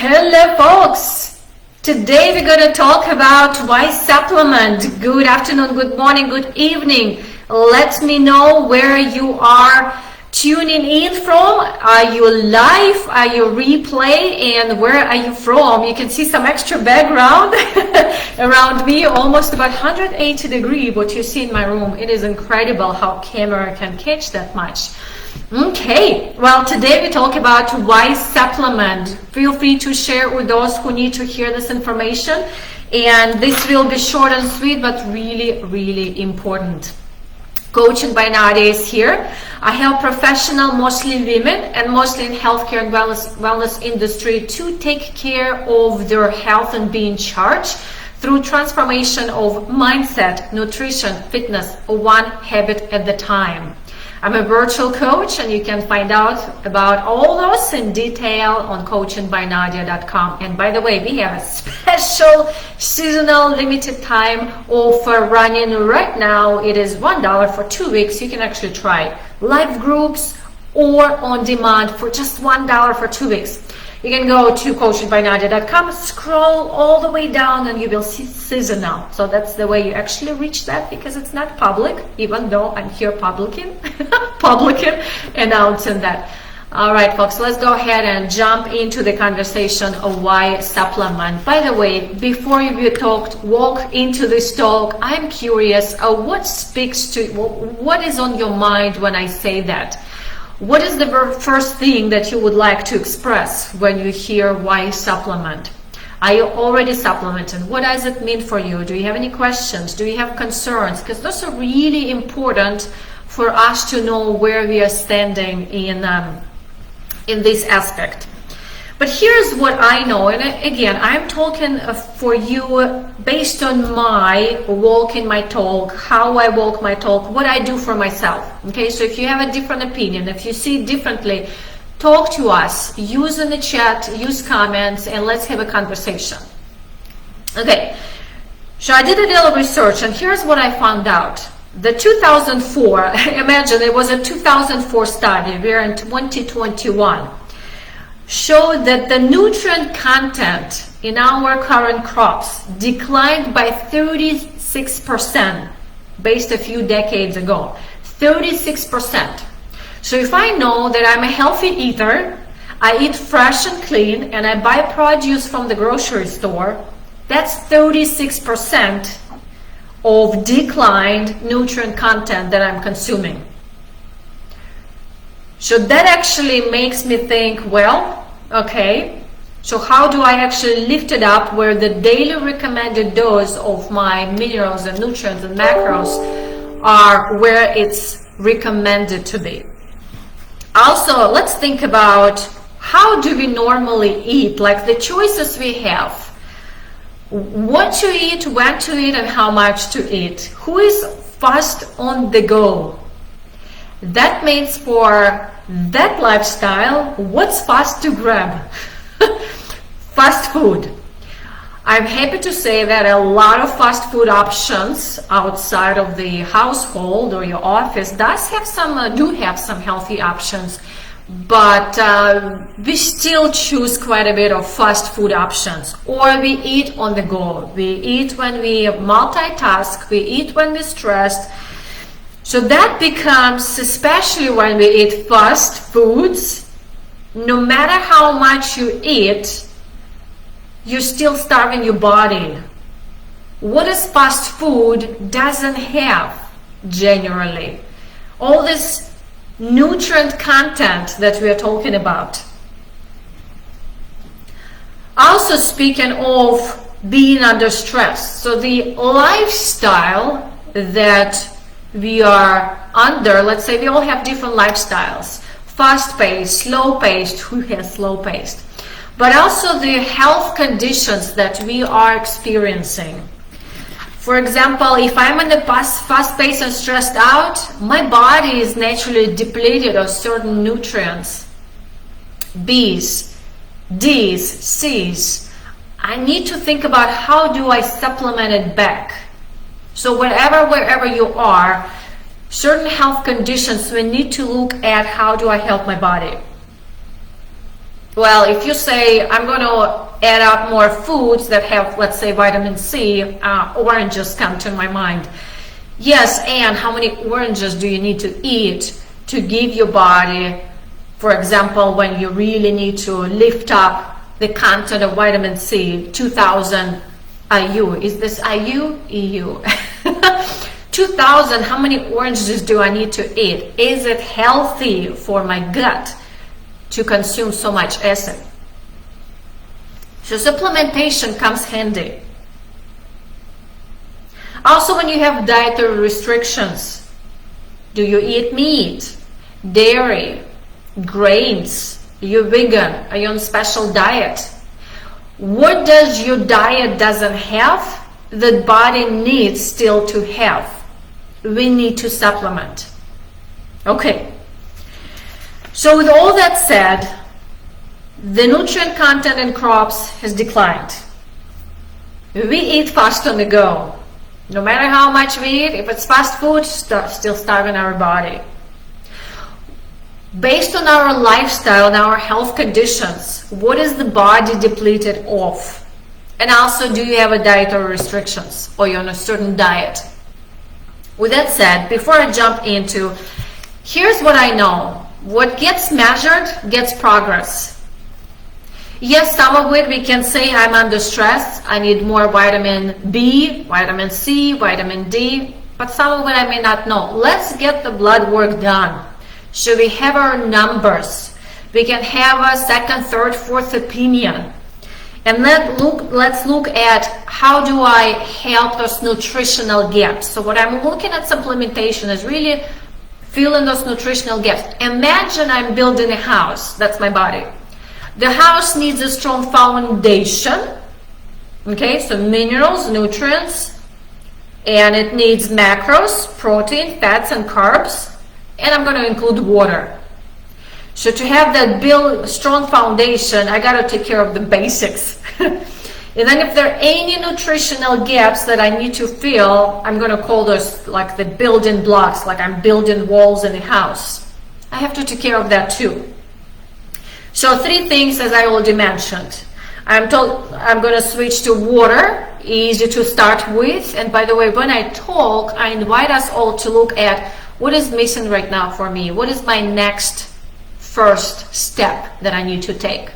Hello folks, today we're going to talk about why supplement. Good afternoon, good morning, good evening. Let me know where you are tuning in from. Are you live? Are you replay? And where are you from? You can see some extra background around me, almost about 180 degrees what you see in my room. It is incredible how camera can catch that much. Okay, well, today we talk about why supplement. Feel free to share with those who need to hear this information, and this will be short and sweet but really important. Coaching by Nadia is here. I help professional, mostly women and mostly in healthcare and wellness industry, to take care of their health and be in charge through transformation of mindset, nutrition, fitness, one habit at a time. I'm a virtual coach, and you can find out about all those in detail on coachingbynadia.com. And by the way, we have a special seasonal limited time offer running right now. It is $1 for 2 weeks. You can actually try live groups or on demand for just $1 for 2 weeks. You can go to coachingbynadia.com, scroll all the way down, and you will see seasonal. So that's the way you actually reach that, because it's not public, even though I'm here publican announcing that. All right, folks, let's go ahead and jump into the conversation of why supplement. By the way, before you walk into this talk, I'm curious, what is on your mind when I say that? What is the first thing that you would like to express when you hear why supplement? Are you already supplementing? What does it mean for you? Do you have any questions? Do you have concerns? Because those are really important for us to know where we are standing in this aspect. But here's what I know, and again, I'm talking for you based on my walk in my talk, how I walk my talk, what I do for myself. Okay, so if you have a different opinion, if you see it differently, talk to us, use in the chat, use comments, and let's have a conversation. Okay, so I did a little research, and here's what I found out. The 2004, imagine it was a 2004 study, we're in 2021. Showed that the nutrient content in our current crops declined by 36% based a few decades ago. 36%. So if I know that I'm a healthy eater, I eat fresh and clean, and I buy produce from the grocery store, that's 36% of declined nutrient content that I'm consuming. So that actually makes me think, well, okay, so how do I actually lift it up where the daily recommended dose of my minerals and nutrients and macros are where it's recommended to be. Also, let's think about how do we normally eat, like the choices we have. What to eat, when to eat, and how much to eat. Who is fast on the go? That means for that lifestyle, what's fast to grab? Fast food. I'm happy to say that a lot of fast food options outside of the household or your office do have some healthy options, but we still choose quite a bit of fast food options, or we eat on the go. We eat when we multitask, we eat when we're stressed. So that becomes, especially when we eat fast foods, no matter how much you eat, you're still starving your body. What is fast food doesn't have generally? All this nutrient content that we are talking about. Also, speaking of being under stress, so the lifestyle that we are under, let's say we all have different lifestyles, fast-paced, slow-paced, who has slow-paced, but also the health conditions that we are experiencing. For example, if I'm in the fast-paced and stressed out, my body is naturally depleted of certain nutrients, B's, D's, C's. I need to think about how do I supplement it back. So wherever you are, certain health conditions, we need to look at how do I help my body. Well, if you say, I'm going to add up more foods that have, let's say, vitamin C, oranges come to my mind. Yes, and how many oranges do you need to eat to give your body, for example, when you really need to lift up the content of vitamin C, 2000 IU. Is this IU? EU. 2000, how many oranges do I need to eat? Is it healthy for my gut to consume so much acid? So supplementation comes handy. Also, when you have dietary restrictions, do you eat meat, dairy, grains? Are you vegan? Are you on special diet? What does your diet doesn't have that body needs still to have? We need to supplement. Okay. So with all that said, the nutrient content in crops has declined. We eat fast on the go. No matter how much we eat, if it's fast food, still starving our body. Based on our lifestyle and our health conditions, what is the body depleted of? And also, do you have a dietary restrictions or you're on a certain diet? With that said, before I jump into, here's what I know. What gets measured gets progress. Yes, some of it we can say I'm under stress, I need more vitamin B, vitamin C, vitamin D, but some of it I may not know. Let's get the blood work done. So we have our numbers. We can have a second, third, fourth opinion. And let's look at how do I help those nutritional gaps. So what I'm looking at supplementation is really filling those nutritional gaps. Imagine I'm building a house. That's my body. The house needs a strong foundation. Okay, so minerals, nutrients, and it needs macros, protein, fats, and carbs. And I'm going to include water. So to have that strong foundation, I got to take care of the basics. And then if there are any nutritional gaps that I need to fill, I'm going to call those like the building blocks, like I'm building walls in a house. I have to take care of that too. So 3 things, as I already mentioned. I'm going to switch to water, easy to start with. And by the way, when I talk, I invite us all to look at what is missing right now for me. What is my next first step that I need to take?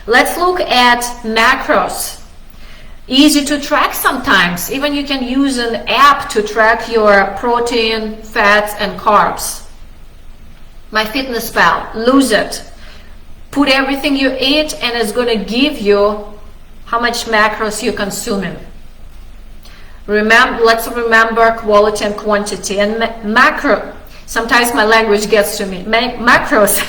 Let's look at macros. Easy to track sometimes. Even you can use an app to track your protein, fats, and carbs. MyFitnessPal, lose it. Put everything you eat and it's going to give you how much macros you're consuming. Let's remember quality and quantity. And macro, sometimes my language gets to me. Macros,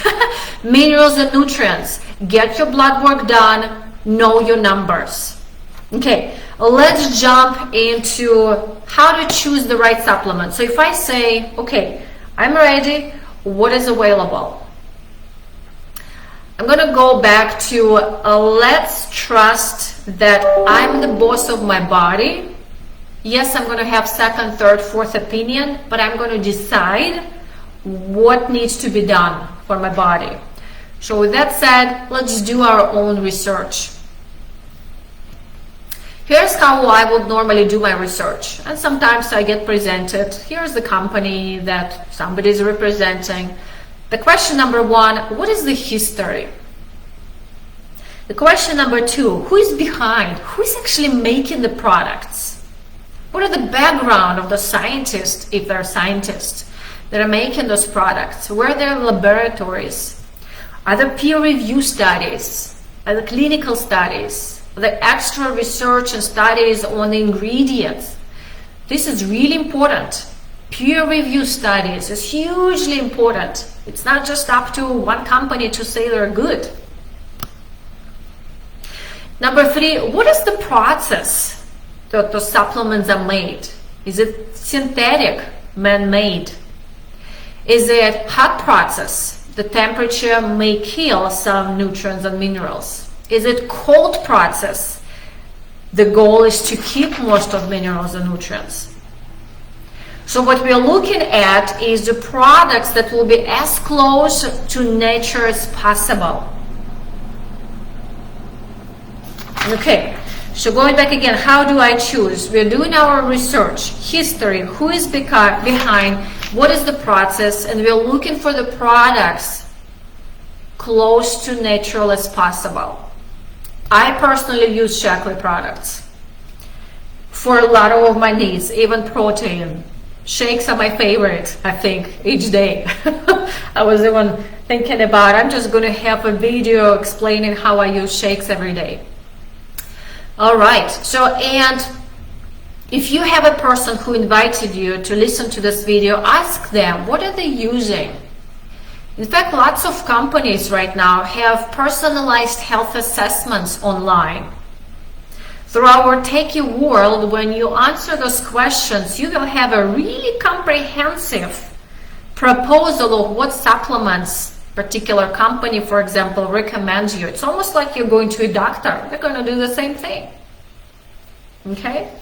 minerals and nutrients. Get your blood work done, know your numbers. Okay, let's jump into how to choose the right supplement. So if I say, okay, I'm ready, what is available? I'm going to go back to let's trust that I'm the boss of my body. Yes, I'm going to have second, third, fourth opinion, but I'm going to decide what needs to be done for my body. So with that said, let's do our own research. Here's how I would normally do my research. And sometimes I get presented, here's the company that somebody is representing. The question number 1, what is the history? The question number 2, who is behind? Who is actually making the products? What are the background of the scientists, if they're scientists, that are making those products? Where are their laboratories? Are there peer review studies? Are there clinical studies? Are there extra research and studies on the ingredients? This is really important. Peer review studies is hugely important. It's not just up to one company to say they're good. Number 3, what is the process that the supplements are made? Is it synthetic, man-made? Is it hot process? The temperature may kill some nutrients and minerals. Is it cold process? The goal is to keep most of minerals and nutrients. So what we're looking at is the products that will be as close to nature as possible. Okay, so going back again, how do I choose? We're doing our research, history, who is behind, what is the process, and we're looking for the products close to natural as possible. I personally use Shaklee products for a lot of my needs, even protein. Shakes are my favorite, I think, each day. I was even thinking about, I'm just going to have a video explaining how I use shakes every day. All right, so, and if you have a person who invited you to listen to this video, ask them, what are they using? In fact, lots of companies right now have personalized health assessments online. Through our techie world, when you answer those questions, you will have a really comprehensive proposal of what supplements particular company, for example, recommends you. It's almost like you're going to a doctor. They're going to do the same thing. Okay?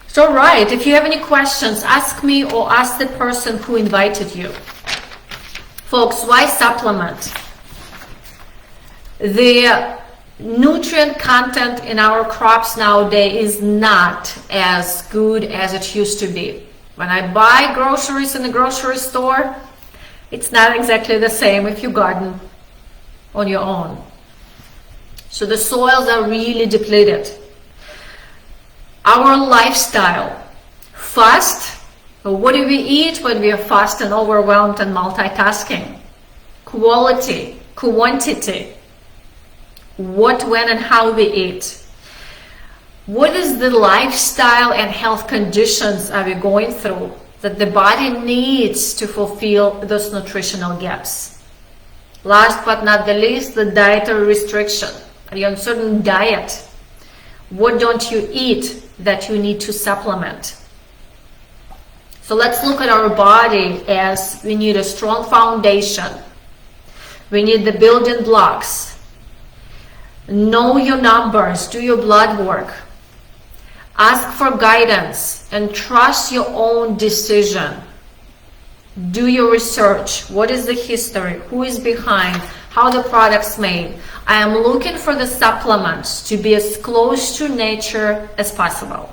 So, right, if you have any questions, ask me or ask the person who invited you. Folks, why supplement? The nutrient content in our crops nowadays is not as good as it used to be. When I buy groceries in the grocery store, it's not exactly the same if you garden on your own. So the soils are really depleted. Our lifestyle, fast. What do we eat when we are fast and overwhelmed and multitasking? Quality, quantity. What, when, and how we eat. What is the lifestyle and health conditions are we going through that the body needs to fulfill those nutritional gaps? Last but not the least, the dietary restriction. Are you on a certain diet? What don't you eat that you need to supplement? So let's look at our body as we need a strong foundation. We need the building blocks. Know your numbers, do your blood work. Ask for guidance and trust your own decision. Do your research. What is the history? Who is behind? How the product's made? I am looking for the supplements to be as close to nature as possible.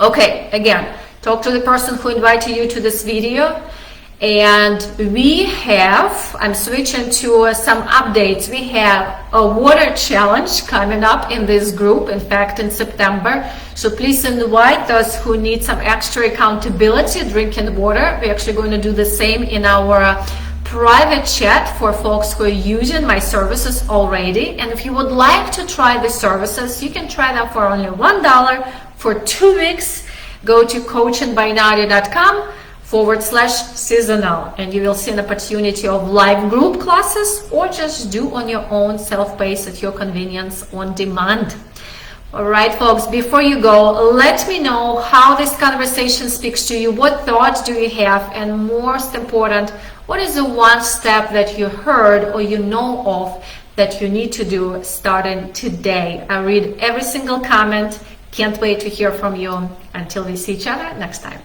Okay, again, talk to the person who invited you to this video. And we have, I'm switching to some updates. We have a water challenge coming up in this group, in fact, in September. So please invite those who need some extra accountability drinking water. We're actually going to do the same in our private chat for folks who are using my services already. And if you would like to try the services, you can try them for only $1 for 2 weeks. Go to coachingbynadia.com/seasonal and you will see an opportunity of live group classes or just do on your own, self-paced at your convenience, on demand. All right, folks, before you go, let me know how this conversation speaks to you. What thoughts do you have? And most important, what is the one step that you heard or you know of that you need to do starting today? I read every single comment. Can't wait to hear from you. Until we see each other next time.